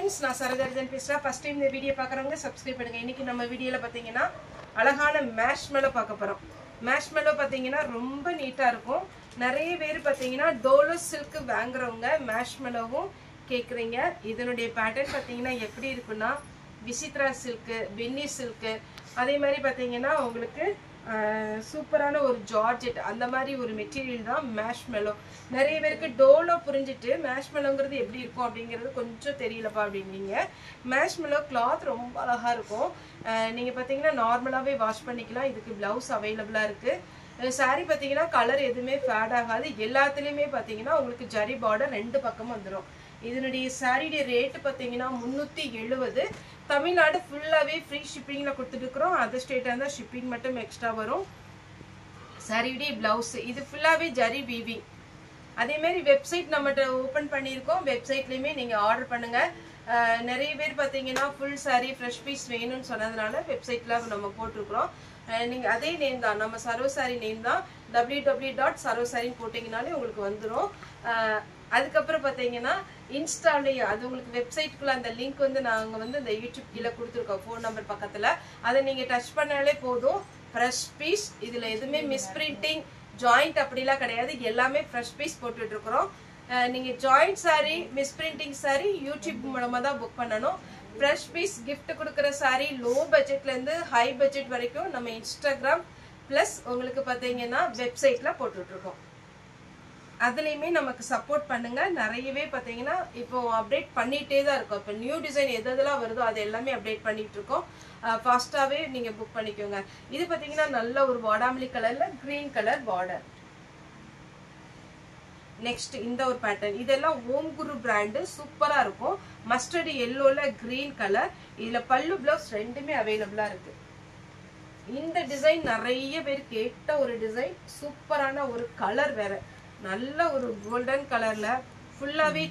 friends, நான் சரதர்ஜன் பேசுறேன். First time இந்த வீடியோ பார்க்குறவங்க சப்ஸ்கிரைப் பண்ணுங்க. இன்னைக்கு நம்ம வீடியோல பாத்தீங்கன்னா அழகான மேஷ்மெலோ பார்க்க போறோம். மேஷ்மெலோ பாத்தீங்கன்னா ரொம்ப நீட்டா இருக்கும். நிறைய பேர் பாத்தீங்கன்னா டோலோ சில்க் வாங்குறவங்க மேஷ்மெலோவும் கேக்குறீங்க. இதனுடைய பேட்டர்ன் பாத்தீங்கன்னா எப்படி இருக்குன்னா விசித்ரா சில்க், பென்னி சில்க், அதே மாதிரி பாத்தீங்கன்னா உங்களுக்கு சூப்பரான ஒரு ஜார்ஜெட் அந்த மாதிரி ஒரு மெட்டீரியல் தான் மேஷ்மெலோ. நிறைய பேருக்கு டோலோ புரிஞ்சிட்டு மேஷ்மெலோங்கிறது எப்படி இருக்கும் அப்படிங்கிறது கொஞ்சம் தெரியலப்பா அப்படின்னீங்க. மேஷ்மெலோ கிளாத் ரொம்ப அழகா இருக்கும். நீங்க பாத்தீங்கன்னா நார்மலாவே வாஷ் பண்ணிக்கலாம். இதுக்கு பிளவுஸ் அவைலபிளா இருக்கு. சாரி பாத்தீங்கன்னா கலர் எதுவுமே ஃபேட் ஆகாது. எல்லாத்துலயுமே பாத்தீங்கன்னா உங்களுக்கு ஜரி பார்டர் ரெண்டு பக்கமும் வந்துடும். இதனுடைய சாரியுடைய ரேட்டு பாத்தீங்கன்னா 370. தமிழ்நாடு ஃபுல்லாவே ஃப்ரீ ஷிப்பிங்ல கொடுத்துட்டு இருக்கிறோம். அதர் ஸ்டேட்டா இருந்தா ஷிப்பிங் மட்டும் எக்ஸ்ட்ரா வரும். சாரியுடைய பிளவுஸ் இது ஃபுல்லாவே ஜரி வீவிங். அதே மாதிரி வெப்சைட் நம்மகிட்ட ஓபன் பண்ணியிருக்கோம். வெப்சைட்லயுமே நீங்க ஆர்டர் பண்ணுங்க. நிறைய பேர் பாத்தீங்கன்னா ஃபுல் சாரி ஃப்ரெஷ் பீஸ் வேணும்னு சொன்னதுனால வெப்சைட்ல நம்ம போட்டிருக்கிறோம். நீங்க அதே நேம் தான், நம்ம சரோசாரி நேம் தான். www.sarosari போட்டீங்கனாலே உங்களுக்கு வந்துடும். அதுக்கப்புறம் பாத்தீங்கன்னா இன்ஸ்டாலேயே அது உங்களுக்கு வெப்சைட்டுக்குள்ள அந்த லிங்க் வந்து நாங்க வந்து இந்த யூடியூப் கீழே கொடுத்துருக்கோம் ஃபோன் நம்பர் பக்கத்துல. அதை நீங்க டச் பண்ணாலே போதும். ஃப்ரெஷ் பீஸ், இதுல எதுவுமே மிஸ் பிரிண்டிங் ஜாயிண்ட் அப்படிலாம் கிடையாது. எல்லாமே ஃப்ரெஷ் பீஸ் போட்டுட்டு இருக்கிறோம். நீங்க joint sorry, miss printing sorry YouTube மூலமா தான் புக் பண்ணணும். ஃப்ரெஷ் பீஸ் கிஃப்ட் கொடுக்குற சாரி லோ பட்ஜெட்ல இருந்து ஹை பட்ஜெட் வரைக்கும் நம்ம இன்ஸ்டாகிராம் பிளஸ் உங்களுக்கு பாத்தீங்கன்னா வெப்சைட்ல போட்டுட்டு இருக்கோம். அதுலயுமே நமக்கு சப்போர்ட் பண்ணுங்க. நிறையவே பாத்தீங்கன்னா இப்போ அப்டேட் பண்ணிட்டே தான் இருக்கோம். இப்போ நியூ டிசைன் எதெல்லாம் வருதோ அது எல்லாமே அப்டேட் பண்ணிட்டு இருக்கோம். ஃபாஸ்டாவே நீங்க புக் பண்ணிக்கோங்க. இது பாத்தீங்கன்னா நல்ல ஒரு வாடாமல்லி கலர்ல கிரீன் கலர் பார்டர். நெக்ஸ்ட் இந்த ஒரு பேட்டர்ன், இதெல்லாம் ஓம் குரு பிராண்டு, சூப்பரா இருக்கும். மஸ்டர்ட் எல்லோல கிரீன் கலர். இதுல பல்லு பிளவுஸ் ரெண்டுமே அவைலபிளா இருக்கு. இந்த டிசைன் நிறைய பேர் கேட்ட ஒரு டிசைன். சூப்பரான ஒரு கலர் வேற, நல்ல ஒரு கோல்டன் கலர்ல ஃபுல்லாவே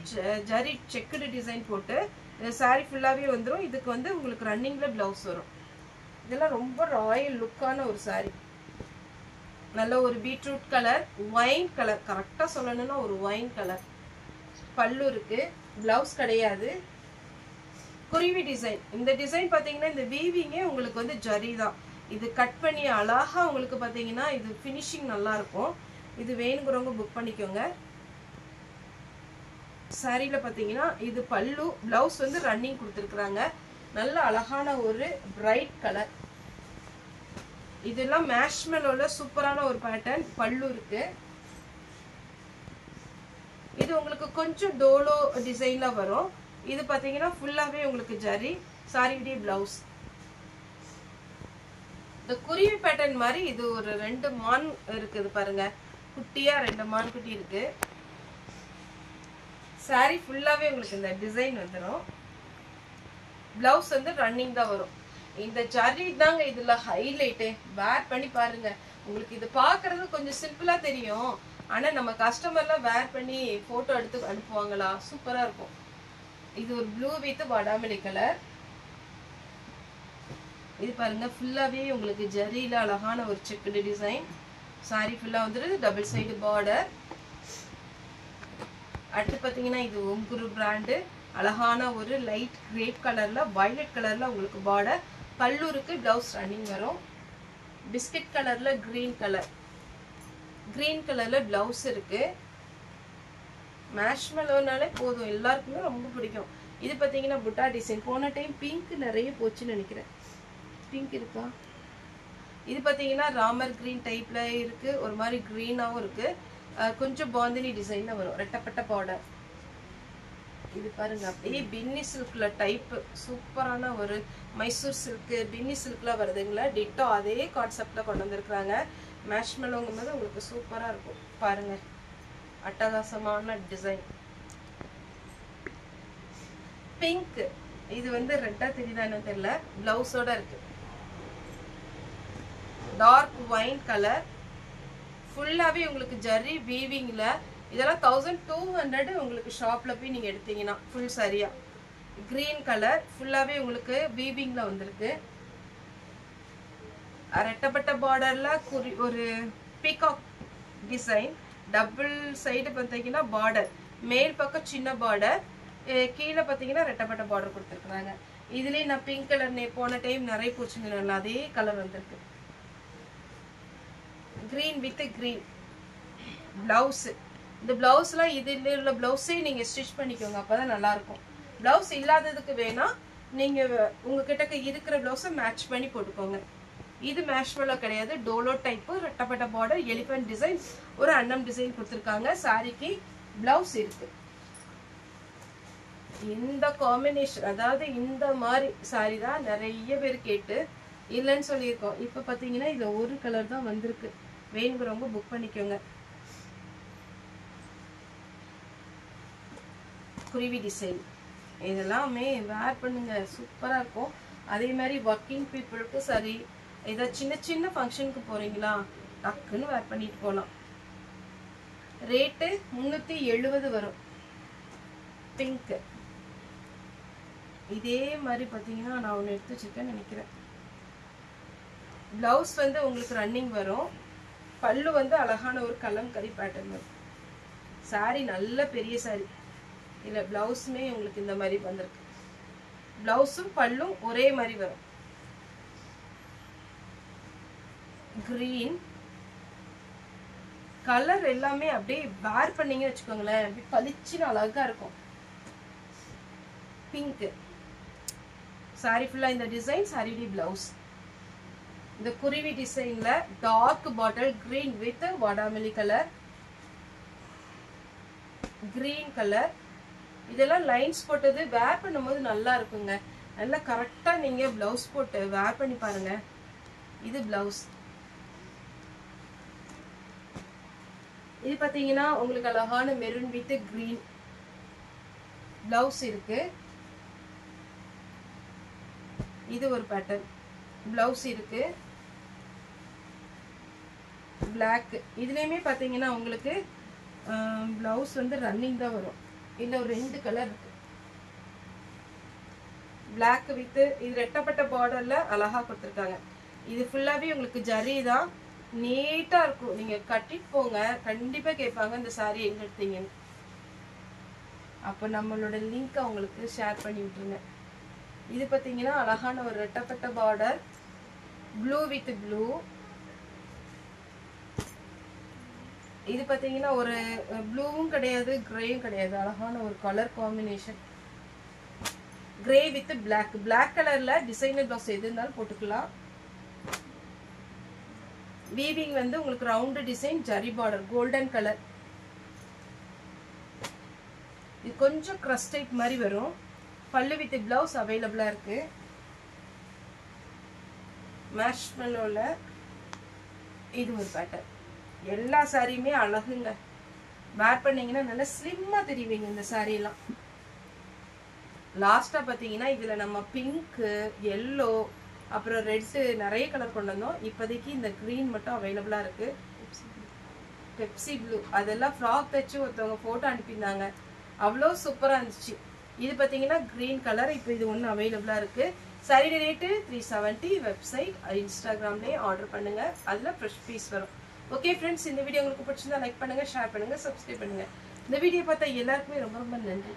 ஜரி செக்குடு டிசைன் போட்டு சாரி ஃபுல்லாவே வந்துடும். இதுக்கு வந்து உங்களுக்கு ரன்னிங்ல பிளவுஸ் வரும். இதெல்லாம் ரொம்ப ராயல் லுக்கான ஒரு சாரி. நல்ல ஒரு பீட்ரூட் கலர், ஒயின் கலர், கரெக்டா சொல்லணும்னா ஒரு ஒயின் கலர். பல்லு இருக்கு, பிளவுஸ் கிடையாது. குருவி டிசைன். இந்த டிசைன் பாத்தீங்கன்னா இந்த வீவிங்கே உங்களுக்கு வந்து ஜரி தான். இது கட் பண்ணி அழகா உங்களுக்கு பாத்தீங்கன்னா இது பினிஷிங் நல்லா இருக்கும். இது வேணுங்கிறவங்க புக் பண்ணிக்கோங்க. சாரியில பாத்தீங்கன்னா இது பல்லு, பிளவுஸ் வந்து ரன்னிங் கொடுத்துருக்காங்க. நல்ல அழகான ஒரு பிரைட் கலர். இதெல்லாம் மேஷ்மெலோல சூப்பரான ஒரு பேட்டர்ன். பல்லு இருக்கு. இது உங்களுக்கு கொஞ்சம் டோலோ டிசைன்ல வரும். இது பாத்தீங்கன்னா ஃபுல்லாவே உங்களுக்கு ஜரி. சாரியுடைய பிளவுஸ் இந்த குருவி பேட்டர்ன் மாதிரி. இது ஒரு 2 மான் இருக்குது பாருங்க, குட்டியா 2 மான் குட்டி இருக்கு. சாரி ஃபுல்லாவே உங்களுக்கு இந்த டிசைன் வந்துடும். பிளவுஸ் வந்து ரன்னிங் தான் வரும். இந்த ஜரி தாங்க இதுல ஹைலைட்டு. வேர் பண்ணி பாருங்க. உங்களுக்கு இது பாக்குறது கொஞ்சம் சிம்பிளா தெரியும். ஆனா நம்ம கஸ்டமர்லாம் வேர் பண்ணி போட்டோ எடுத்து அனுப்புவாங்களா, சூப்பரா இருக்கும். இது ஒரு ப்ளூ வித் வாடாமல்லி கலர். இது பாருங்க ஃபுல்லாவே உங்களுக்கு ஜரியில அழகான ஒரு செக்குடு டிசைன். சாரி ஃபுல்லா வந்துருது. Double side border. அடுத்து பாத்தீங்கன்னா இது ஓம்குரு பிராண்டு. அழகான ஒரு லைட் கிரேப் கலர்ல வயலட் கலர்ல உங்களுக்கு பார்டர். பல்லு இருக்கு, பிளவுஸ் ரன்னிங் வரும். பிஸ்கட் கலர்ல கிரீன் கலர், கிரீன் கலர்ல பிளவுஸ் இருக்கு. மேஷ்மெலோனாலே போதும், எல்லாருக்குமே ரொம்ப பிடிக்கும். இது பாத்தீங்கன்னா புட்டா டிசைன். போன டைம் பிங்க் நிறைய போச்சுன்னு நினைக்கிறேன். பிங்க் இருக்கா? இது பாத்தீங்கன்னா ராமர் கிரீன் டைப்ல இருக்கு. ஒரு மாதிரி கிரீனாவும் இருக்கு. கொஞ்சம் பாந்தினி டிசைன்ல வரும். ரெட்டப்பட்ட பார்டர். இது பாருங்க அப்படியே பின்னி சில்க்ல டைப். சூப்பரான ஒரு மைசூர் சில்க், பின்னி சில்க்ல வருதுங்களா, டிட்டோ அதே கான்செப்ட்ல கொண்டு வந்திருக்காங்க. மேஷ்மெலோங்கும் போது உங்களுக்கு சூப்பரா இருக்கும். பாருங்க அட்டகாசமான டிசைன். பிங்க், இது வந்து ரெட்டா தெரியுதான்னு தெரியல, பிளவுஸோட இருக்கு. Dark wine colour. ஃபுல்லாவே உங்களுக்கு ஜரி வீவிங்ல. இதெல்லாம் 1200 உங்களுக்கு ஷாப்ல போய் நீங்க எடுத்தீங்கன்னா ஃபுல் சரியா. கிரீன் கலர் ஃபுல்லாவே உங்களுக்கு வீவிங்ல வந்திருக்கு. ரெட்டப்பட்ட பார்டர்ல ஒரு பீகாக் டிசைன். டபுள் சைடு பார்த்தீங்கன்னா பார்டர். மேல் பக்கம் சின்ன பார்டர், கீழே பார்த்தீங்கன்னா ரெட்டப்பட்ட பார்டர் கொடுத்துருக்குறாங்க. இதுலேயே நான் பிங்க் கலர் போன டைம் நிறைய பூச்சிருந்தேன், அதே கலர் வந்திருக்கு. Green with green blouse. இந்த பிளவுஸ்லாம் இதில் உள்ள பிளவுஸே நீங்கள் ஸ்டிச் பண்ணிக்கோங்க, அப்போ தான் நல்லாயிருக்கும். பிளவுஸ் இல்லாததுக்கு வேணால் நீங்கள் உங்ககிட்ட இருக்கிற பிளவுஸை மேட்ச் பண்ணி போட்டுக்கோங்க. இது மேஷ்மெல்லோ கிடையாது, டோலோ டைப்பு, ரெட்டப்பட்ட பார்டர், எலிஃபென்ட் டிசைன், ஒரு அன்னம் டிசைன் கொடுத்துருக்காங்க. சாரிக்கு பிளவுஸ் இருக்கு. இந்த காம்பினேஷன், அதாவது இந்த மாதிரி சாரி தான் நிறைய பேர் கேட்டு இல்லைன்னு சொல்லியிருக்கோம். இப்போ பார்த்தீங்கன்னா இதில் ஒரு கலர் தான் வந்திருக்கு. வேணுங்கிறவங்க புக் பண்ணிக்கோங்க. குருவி டிசைன் இதெல்லாமே வேர் பண்ணுங்க, சூப்பராக இருக்கும். அதே மாதிரி ஒர்க்கிங் பீப்புளுக்கு சரி, ஏதாவது சின்ன சின்ன ஃபங்க்ஷனுக்கு போறீங்களா டக்குன்னு வேர் பண்ணிட்டு போகலாம். ரேட்டு 370 வரும். பிங்க் இதே மாதிரி பார்த்தீங்கன்னா நான் ஒன்று எடுத்து வச்சிருக்கேன்னு நினைக்கிறேன். பிளவுஸ் வந்து உங்களுக்கு ரன்னிங் வரும். பல்லு வந்து அழகான ஒரு கலம்கரி பேட்டர்ன் வரும். சாரி நல்ல பெரிய சாரி. இல்லை பிளவுஸுமே உங்களுக்கு இந்த மாதிரி வந்திருக்கு. பிளவுஸும் பல்லும் ஒரே மாதிரி வரும். கிரீன் கலர் எல்லாமே அப்படியே வேர் பண்ணீங்கன்னு வச்சுக்கோங்களேன், அப்படியே பளிச்சுன்னு அழகா இருக்கும். பிங்க் சாரி ஃபுல்லா இந்த டிசைன், சாரிடி பிளவுஸ். இந்த குருவி டிசைன்ல டார்க் பாட்டில் கிரீன் வித் வாடாமல்லி கலர், கிரீன் கலர். இதெல்லாம் லைன்ஸ் போட்டது வேர் பண்ணும்போது நல்லா இருக்குங்க. நல்லா கரெக்டா நீங்க பிளவுஸ் போட்டு வேர் பண்ணி பாருங்க. இது பிளவுஸ். இது பாத்தீங்கன்னா உங்களுக்கு அழகான மெரூன் வித் கிரீன் பிளவுஸ் இருக்கு. இது ஒரு பேட்டர்ன் பிளவுஸ் இருக்கு. பிளாக் இதுலயுமே பாத்தீங்கன்னா உங்களுக்கு பிளவுஸ் வந்து ரன்னிங் தான் வரும். இதுல ஒரு 2 கலர் இருக்கு. பிளாக் வித் இது ரெட்டப்பட்ட பார்டர்ல அழகா கொடுத்துருக்காங்க. இது ஃபுல்லாவே உங்களுக்கு ஜரி தான், நீட்டா இருக்கும். நீங்க கட்டிட்டு போங்க, கண்டிப்பா கேட்பாங்க இந்த சாரி எங்க எடுத்தீங்கன்னு. அப்ப நம்மளோட லிங்க் உங்களுக்கு ஷேர் பண்ணி விட்டுருங்க. இது பாத்தீங்கன்னா அழகான ஒரு ரெட்டப்பட்ட பார்டர், ப்ளூ வித் ப்ளூ. இது பாத்தீங்கன்னா ஒரு ப்ளூவும் கிடையாது, கிரேயும் கிடையாது, அழகான ஒரு colour combination. Grey with black. Black கலர்ல டிசைனர் பிளவுஸ் எது இருந்தாலும் போட்டுக்கலாம். வீவிங் வந்து உங்களுக்கு round design, zari border, golden colour. இது கொஞ்சம் கிரஸ்ட் டைப் மாதிரி வரும். பல்லு வித் பிளவுஸ் அவைலபிளா இருக்கு. மேஷ்மெல்லோல இது ஒரு பேட்டர்ன். எல்லா சாரியுமே அழகுங்க. வேர் பண்ணீங்கன்னா நல்லா ஸ்லிம்மா தெரிவிங்க இந்த சாரி எல்லாம். லாஸ்டா பாத்தீங்கன்னா இதுல நம்ம பிங்க், எல்லோ, அப்புறம் ரெட் நிறைய கலர் கொண்டு வந்தோம். இப்போதைக்கு இந்த கிரீன் மட்டும் அவைலபிளா இருக்கு. பெப்சி ப்ளூ அதெல்லாம் ஃப்ராக் தச்சு ஒருத்தவங்க போட்டோ அனுப்பியிருந்தாங்க, அவ்வளோ சூப்பரா இருந்துச்சு. இது பாத்தீங்கன்னா கிரீன் கலர். இப்போ இது ஒன்று அவைலபிளா இருக்கு. Sorry rate 370. வெப்சைட் இன்ஸ்டாகிராம்லயே ஆர்டர் பண்ணுங்க, அதுல ஃப்ரெஷ் பீஸ் வரும். ஓகே ஃப்ரெண்ட்ஸ், இந்த வீடியோ உங்களுக்கு பிடிச்சிருந்தா லைக் பண்ணுங்க, ஷேர் பண்ணுங்க, சப்ஸ்கிரைப் பண்ணுங்க. இந்த வீடியோ பார்த்தா எல்லாருக்குமே ரொம்ப ரொம்ப நன்றி.